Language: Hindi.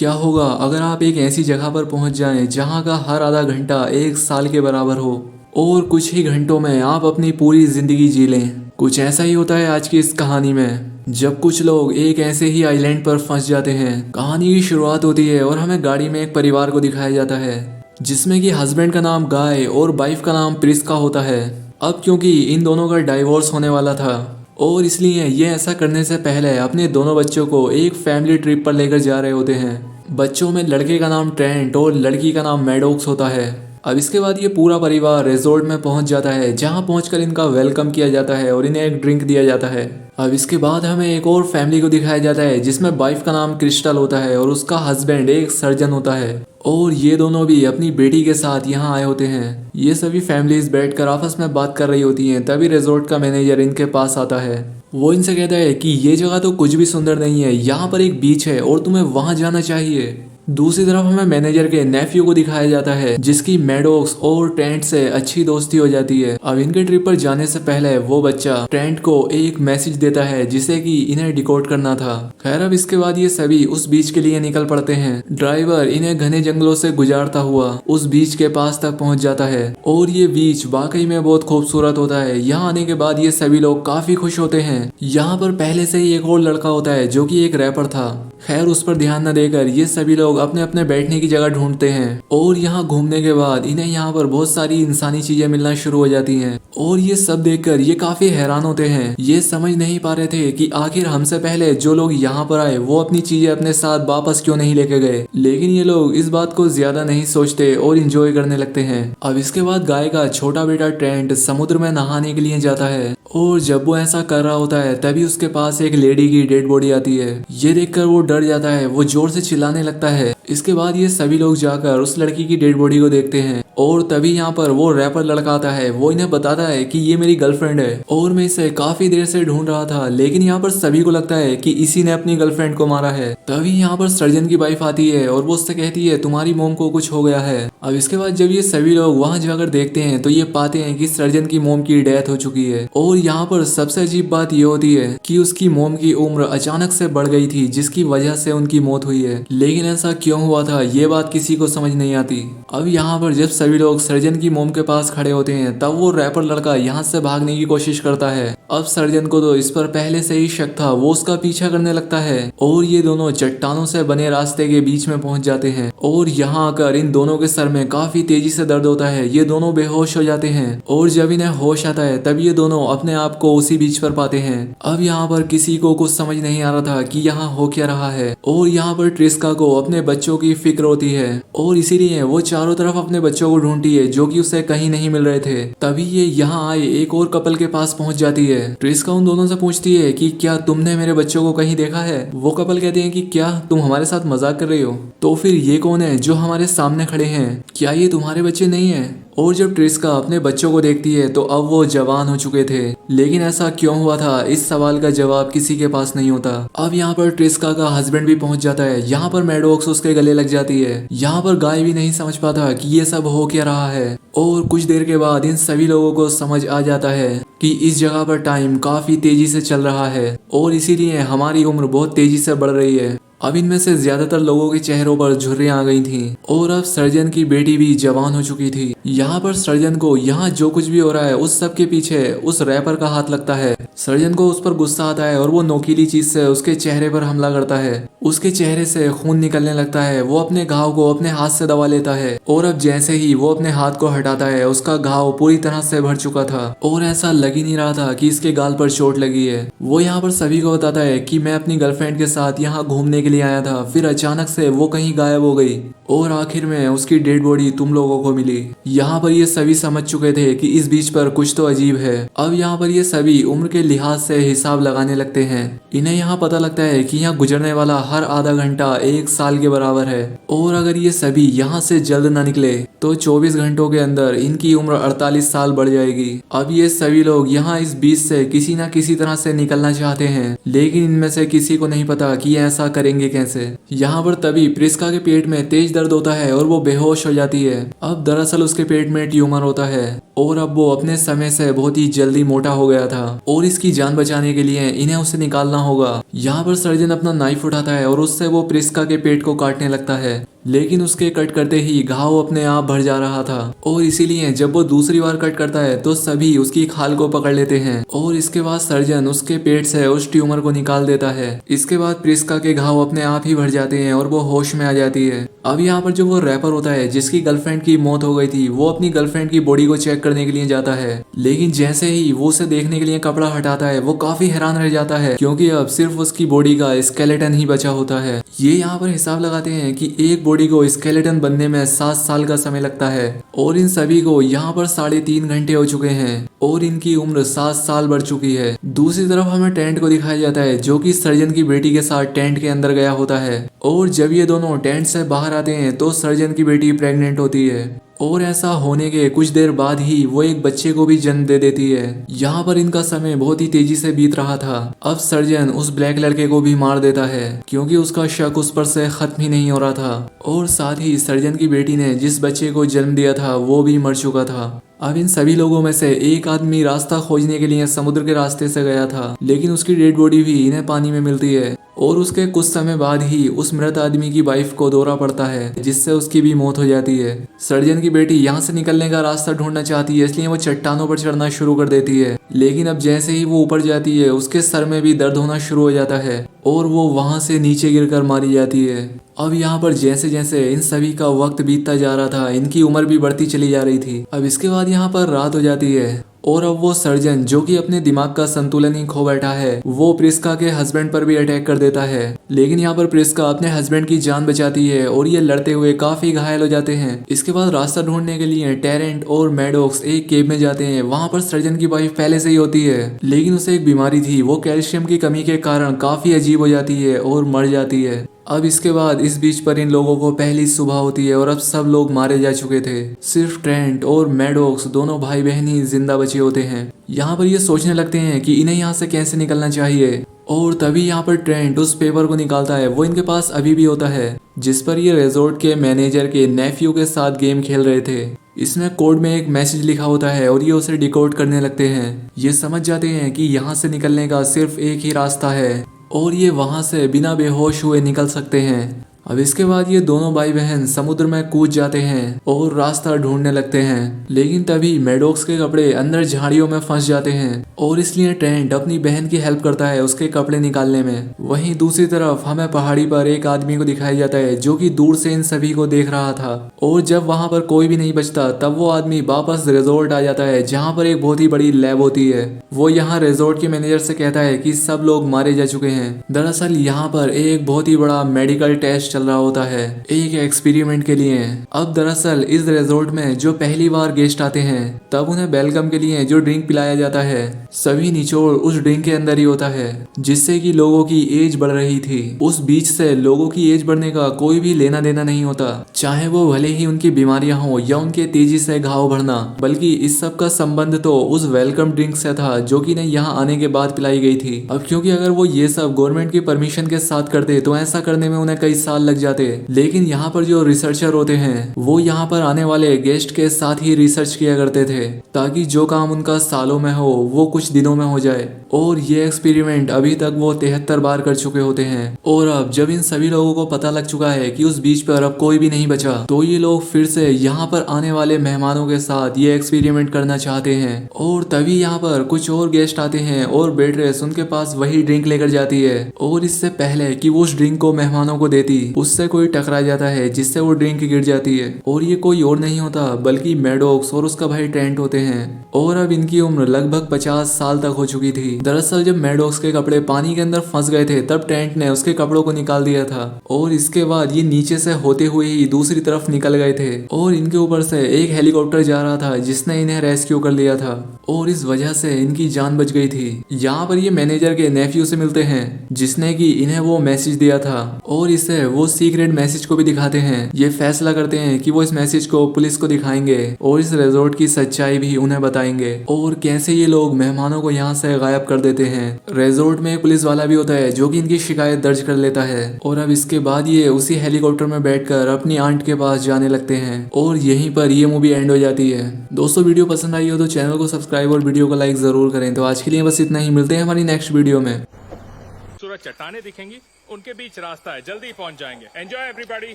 क्या होगा अगर आप एक ऐसी जगह पर पहुंच जाएं जहां का हर आधा घंटा एक साल के बराबर हो और कुछ ही घंटों में आप अपनी पूरी जिंदगी जी लें। कुछ ऐसा ही होता है आज की इस कहानी में, जब कुछ लोग एक ऐसे ही आइलैंड पर फंस जाते हैं। कहानी की शुरुआत होती है और हमें गाड़ी में एक परिवार को दिखाया जाता है जिसमें कि हस्बैंड का नाम गाय और वाइफ का नाम प्रिस्का होता है। अब क्योंकि इन दोनों का डाइवोर्स होने वाला था और इसलिए ये ऐसा करने से पहले अपने दोनों बच्चों को एक फैमिली ट्रिप पर लेकर जा रहे होते हैं। बच्चों में लड़के का नाम ट्रेंट और लड़की का नाम मैडॉक्स होता है। अब इसके बाद ये पूरा परिवार रिजॉर्ट में पहुंच जाता है जहां पहुंचकर इनका वेलकम किया जाता है और इन्हें एक ड्रिंक दिया जाता है। अब इसके बाद हमें एक और फैमिली को दिखाया जाता है जिसमें वाइफ का नाम क्रिस्टल होता है और उसका हस्बैंड एक सर्जन होता है और ये दोनों भी अपनी बेटी के साथ यहाँ आए होते हैं। ये सभी फैमिलीज बैठकर आपस में बात कर रही होती हैं। तभी रिजॉर्ट का मैनेजर इनके पास आता है। वो इनसे कहता है कि ये जगह तो कुछ भी सुंदर नहीं है, यहाँ पर एक बीच है और तुम्हें वहां जाना चाहिए। दूसरी तरफ हमें मैनेजर के नेफ्यू को दिखाया जाता है जिसकी मैडॉक्स और ट्रेंट से अच्छी दोस्ती हो जाती है। अब इनके ट्रिप पर जाने से पहले वो बच्चा ट्रेंट को एक मैसेज देता है जिसे कि इन्हें डिकोड करना था। खैर अब इसके बाद ये सभी उस बीच के लिए निकल पड़ते हैं। ड्राइवर इन्हें घने जंगलों से गुजारता हुआ उस बीच के पास तक पहुंच जाता है और ये बीच वाकई में बहुत खूबसूरत होता है। यहाँ आने के बाद ये सभी लोग काफी खुश होते हैं। यहाँ पर पहले से ही एक और लड़का होता है जो कि एक रैपर था। खैर उस पर ध्यान न देकर ये सभी लोग अपने अपने बैठने की जगह ढूंढते हैं और यहाँ घूमने के बाद इन्हें यहाँ पर बहुत सारी इंसानी चीजें मिलना शुरू हो जाती हैं और ये सब देखकर ये काफी हैरान होते हैं। ये समझ नहीं पा रहे थे कि आखिर हमसे पहले जो लोग यहाँ पर आए वो अपनी चीजें अपने साथ वापस क्यों नहीं लेके गए, लेकिन ये लोग इस बात को ज्यादा नहीं सोचते और इंजॉय करने लगते हैं। अब इसके बाद गाय का छोटा बेटा ट्रेंट समुद्र में नहाने के लिए जाता है और जब वो ऐसा कर रहा होता है तभी उसके पास एक लेडी की डेड बॉडी आती है। ये देखकर वो डर जाता है, वो जोर से चिल्लाने लगता है। इसके बाद ये सभी लोग जाकर उस लड़की की डेड बॉडी को देखते हैं और तभी यहाँ पर वो रैपर लड़का आता है। वो इन्हें बताता है कि ये मेरी गर्लफ्रेंड है और मैं इसे काफी देर से ढूंढ रहा था, लेकिन यहाँ पर सभी को लगता है कि इसी ने अपनी गर्लफ्रेंड को मारा है। तभी यहाँ पर सर्जन की वाइफ आती है और वो उससे कहती है तुम्हारी मोम को कुछ हो गया है। अब इसके बाद जब ये सभी लोग वहां जाकर देखते हैं तो ये पाते हैं कि सर्जन की मोम की डेथ हो चुकी है और यहाँ पर सबसे अजीब बात ये होती है कि उसकी मोम की उम्र अचानक से बढ़ गई थी जिसकी वजह से उनकी मौत हुई है। लेकिन ऐसा क्यों हुआ था ये बात किसी को समझ नहीं आती। अब यहाँ पर जब सभी लोग सर्जन की मोम के पास खड़े होते हैं तब वो रैपर लड़का यहाँ से भागने की कोशिश करता है। अब सर्जन को तो इस पर पहले से ही शक था, वो उसका पीछा करने लगता है और ये दोनों चट्टानों से बने रास्ते के बीच में पहुंच जाते हैं और यहाँ आकर इन दोनों के सर में काफी तेजी से दर्द होता है। ये दोनों बेहोश हो जाते हैं और जब इन्हें होश आता है तब ये दोनों अपने आप को उसी बीच पर पाते हैं। अब यहाँ पर किसी को कुछ समझ नहीं आ रहा था कि यहाँ हो क्या रहा है और यहाँ पर ट्रिस्का को अपने बच्चों की फिक्र होती है और इसीलिए वो चारों तरफ अपने बच्चों को ढूंढती है जो कि उसे कहीं नहीं मिल रहे थे। तभी ये यहाँ आए एक और कपल के पास पहुंच जाती है। ट्रिस्का उन दोनों से पूछती है कि क्या तुमने मेरे बच्चों को कहीं देखा है। वो कपल कहते हैं कि क्या तुम हमारे साथ मजाक कर रही हो, तो फिर ये कौन है जो हमारे सामने खड़े हैं, क्या ये तुम्हारे बच्चे नहीं है। और जब ट्रिस्का अपने बच्चों को देखती है तो अब वो जवान हो चुके थे, लेकिन ऐसा क्यों हुआ था इस सवाल का जवाब किसी के पास नहीं होता। अब यहाँ पर ट्रिस्का का हस्बैंड भी पहुंच जाता है। यहाँ पर मैडॉक्स उसके गले लग जाती है। यहाँ पर गाय भी नहीं समझ पाता कि ये सब हो क्या रहा है और कुछ देर के बाद इन सभी लोगों को समझ आ जाता है कि इस जगह पर टाइम काफी तेजी से चल रहा है और इसीलिए हमारी उम्र बहुत तेजी से बढ़ रही है। अब इनमें से ज्यादातर लोगों के चेहरों पर झुर्रियां आ गई थीं और अब सर्जन की बेटी भी जवान हो चुकी थी। यहाँ पर सर्जन को यहाँ जो कुछ भी हो रहा है उस सब के पीछे उस रैपर का हाथ लगता है। सर्जन को उस पर गुस्सा आता है और वो नोकीली चीज से उसके चेहरे पर हमला करता है। उसके चेहरे से खून निकलने लगता है। वो अपने घाव को अपने हाथ से दबा लेता है और अब जैसे ही वो अपने हाथ को हटाता है उसका घाव पूरी तरह से भर चुका था और ऐसा लग ही नहीं रहा था कि इसके गाल पर चोट लगी है। वो यहाँ पर सभी को बताता है कि मैं अपनी गर्लफ्रेंड के साथ यहाँ घूमने के लिए आया था, फिर अचानक से वो कहीं गायब हो गई और आखिर में उसकी डेड बॉडी तुम लोगों को मिली। यहाँ पर ये सभी समझ चुके थे कि इस बीच पर कुछ तो अजीब है। अब यहाँ पर ये सभी उम्र के लिहाज से हिसाब लगाने लगते हैं। इन्हें यहाँ पता लगता है कि यहाँ गुजरने वाला हर आधा घंटा एक साल के बराबर है और अगर ये सभी यहाँ से जल्द न निकले तो 24 घंटों के अंदर इनकी उम्र 48 साल बढ़ जाएगी। अब ये सभी लोग यहाँ इस बीच से किसी न किसी तरह से निकलना चाहते हैं, लेकिन इनमें से किसी को नहीं पता कि ऐसा करेंगे कैसे। यहाँ पर तभी प्रिस्का के पेट में तेज दर्द होता है और वो बेहोश हो जाती है। अब दरअसल उसके पेट में ट्यूमर होता है और अब वो अपने समय से बहुत ही जल्दी मोटा हो गया था और इसकी जान बचाने के लिए इन्हें उसे निकालना होगा। यहाँ पर सर्जन अपना नाइफ उठाता है और उससे वो प्रिस्का के पेट को काटने लगता है, लेकिन उसके कट करते ही घाव अपने आप भर जा रहा था और इसीलिए जब वो दूसरी बार कट करता है तो सभी उसकी खाल को पकड़ लेते हैं और इसके बाद सर्जन उसके पेट से उस ट्यूमर को निकाल देता है। इसके बाद प्रिस्का के घाव अपने आप ही भर जाते हैं और वो होश में आ जाती है। अब यहाँ पर जो वो रैपर होता है जिसकी गर्लफ्रेंड की मौत हो गई थी, वो अपनी गर्लफ्रेंड की बॉडी को चेक करने के लिए जाता है, लेकिन जैसे ही वो उसे देखने के लिए कपड़ा हटाता है वो काफी हैरान रह जाता है क्योंकि अब सिर्फ उसकी बॉडी का स्केलेटन ही बचा होता है। ये यहाँ पर हिसाब लगाते हैं कि एक बॉडी को स्केलेटन बनने में 7 साल का समय लगता है और इन सभी को यहाँ पर 3.5 घंटे हो चुके हैं और इनकी उम्र 7 साल बढ़ चुकी है। दूसरी तरफ हमें टेंट को दिखाया जाता है जो कि सर्जन की बेटी के साथ टेंट के अंदर गया होता है और जब ये दोनों टेंट से बाहर आते हैं तो सर्जन की बेटी प्रेग्नेंट होती है और ऐसा होने के कुछ देर बाद ही वो एक बच्चे को भी जन्म दे देती है। यहाँ पर इनका समय बहुत ही तेजी से बीत रहा था। अब सर्जन उस ब्लैक लड़के को भी मार देता है क्योंकि उसका शक उस पर से खत्म ही नहीं हो रहा था और साथ ही सर्जन की बेटी ने जिस बच्चे को जन्म दिया था वो भी मर चुका था। अब इन सभी लोगों में से एक आदमी रास्ता खोजने के लिए समुद्र के रास्ते से गया था, लेकिन उसकी डेड बॉडी भी इन्हें पानी में मिलती है और उसके कुछ समय बाद ही उस मृत आदमी की वाइफ को दौरा पड़ता है जिससे उसकी भी मौत हो जाती है। सर्जन की बेटी यहाँ से निकलने का रास्ता ढूंढना चाहती है, इसलिए वो चट्टानों पर चढ़ना शुरू कर देती है, लेकिन अब जैसे ही वो ऊपर जाती है उसके सर में भी दर्द होना शुरू हो जाता है और वो वहां से नीचे गिरकर मारी जाती है। अब यहाँ पर जैसे जैसे इन सभी का वक्त बीतता जा रहा था इनकी उम्र भी बढ़ती चली जा रही थी। अब इसके बाद यहाँ पर रात हो जाती है और अब वो सर्जन जो कि अपने दिमाग का संतुलन ही खो बैठा है वो प्रिस्का के हस्बैंड पर भी अटैक कर देता है, लेकिन यहाँ पर प्रिस्का अपने हस्बैंड की जान बचाती है और ये लड़ते हुए काफी घायल हो जाते हैं। इसके बाद रास्ता ढूंढने के लिए टेरेंट और मैडॉक्स एक केव में जाते हैं। वहां पर सर्जन की वाइफ पहले से ही होती है, लेकिन उसे एक बीमारी थी, वो कैल्शियम की कमी के कारण काफी अजीब हो जाती है और मर जाती है। अब इसके बाद इस बीच पर इन लोगों को पहली सुबह होती है और अब सब लोग मारे जा चुके थे, सिर्फ ट्रेंट और मैडॉक्स दोनों भाई बहन ही जिंदा बचे होते हैं। यहाँ पर ये सोचने लगते हैं कि इन्हें यहाँ से कैसे निकलना चाहिए और तभी यहाँ पर ट्रेंट उस पेपर को निकालता है, वो इनके पास अभी भी होता है, जिस पर ये रिजॉर्ट के मैनेजर के नेफ्यू के साथ गेम खेल रहे थे। इसमें कोड में एक मैसेज लिखा होता है और ये उसे डिकोड करने लगते हैं। ये समझ जाते हैं कि यहाँ से निकलने का सिर्फ एक ही रास्ता है और ये वहां से बिना बेहोश हुए निकल सकते हैं। अब इसके बाद ये दोनों भाई बहन समुद्र में कूद जाते हैं और रास्ता ढूंढने लगते हैं, लेकिन तभी मैडॉक्स के कपड़े अंदर झाड़ियों में फंस जाते हैं और इसलिए ट्रेंट अपनी बहन की हेल्प करता है उसके कपड़े निकालने में। वहीं दूसरी तरफ हमें पहाड़ी पर एक आदमी को दिखाया जाता है जो कि दूर से इन सभी को देख रहा था और जब वहां पर कोई भी नहीं बचता तब वो आदमी वापस रिजॉर्ट आ जाता है जहाँ पर एक बहुत ही बड़ी लैब होती है। वो यहाँ रिजॉर्ट के मैनेजर से कहता है कि सब लोग मारे जा चुके हैं। दरअसल यहाँ पर एक बहुत ही बड़ा मेडिकल टेस्ट चल रहा होता है एक एक्सपेरिमेंट के लिए। अब दरअसल इस रिजॉर्ट में जो पहली बार गेस्ट आते हैं तब उन्हें वेलकम के लिए जो ड्रिंक पिलाया जाता है सभी निचोड़ उस ड्रिंक के अंदर ही होता है, जिससे कि लोगों की एज बढ़ रही थी। उस बीच से लोगों की एज बढ़ने का कोई भी लेना देना नहीं होता, चाहे वो भले ही उनकी बीमारियां हो या उनके तेजी से घाव बढ़ना, बल्कि इस सब का संबंध तो उस वेलकम ड्रिंक से था जो कि ने यहाँ आने के बाद पिलाई गई थी। अब क्योंकि अगर वो ये सब गवर्नमेंट की परमिशन के साथ करते तो ऐसा करने में उन्हें कई साल लग जाते, लेकिन यहाँ पर जो रिसर्चर होते हैं वो यहाँ पर आने वाले गेस्ट के साथ ही रिसर्च किया करते थे ताकि जो काम उनका सालों में हो वो कुछ दिनों में हो जाए। और ये एक्सपेरिमेंट अभी तक वो 73 बार कर चुके होते हैं और अब जब इन सभी लोगों को पता लग चुका है कि उस बीच पर अब कोई भी नहीं बचा तो ये लोग फिर से यहाँ पर आने वाले मेहमानों के साथ ये एक्सपेरिमेंट करना चाहते हैं। और तभी यहाँ पर कुछ और गेस्ट आते हैं और वेट्रेस उनके पास वही ड्रिंक लेकर जाती है और इससे पहले कि वो उस ड्रिंक को मेहमानों को देती उससे कोई टकरा जाता है जिससे वो ड्रिंक गिर जाती है और ये कोई और नहीं होता बल्कि मैडॉक्स और उसका भाई ट्रेंट होते हैं। और अब इनकी उम्र लगभग 50 साल तक हो चुकी थी। दरअसल जब मैडॉक्स के कपड़े पानी के अंदर फंस गए थे तब ट्रेंट ने उसके कपड़ों को निकाल दिया था और इसके बाद ये नीचे से होते हुए ही दूसरी तरफ निकल गए थे और इनके ऊपर से एक हेलीकॉप्टर जा रहा था जिसने इन्हें रेस्क्यू कर लिया था और इस वजह से इनकी जान बच गई थी। यहाँ पर ये मैनेजर के नेफ्यू से मिलते हैं जिसने कि इन्हें वो मैसेज दिया था और इसे वो वो सीक्रेट मैसेज को भी दिखाते हैं। ये फैसला करते हैं कि वो इस मैसेज को पुलिस को दिखाएंगे और इस रिजॉर्ट की सच्चाई भी उन्हें बताएंगे और कैसे ये लोग मेहमानों को यहाँ से गायब कर देते हैं। रिजॉर्ट में एक पुलिस वाला भी होता है जो कि इनकी शिकायत दर्ज कर लेता है और अब इसके बाद ये उसी हेलीकॉप्टर में बैठकर अपनी आंट के पास जाने लगते हैं और यहीं पर ये मूवी एंड हो जाती है। दोस्तों वीडियो पसंद आई हो तो चैनल को सब्सक्राइब और वीडियो को लाइक जरूर करें। तो आज के लिए बस इतना ही, मिलते हैं हमारी नेक्स्ट वीडियो में। खूबसूरत चट्टानें दिखेंगी, उनके बीच रास्ता है, जल्दी पहुंच जाएंगे। Enjoy everybody.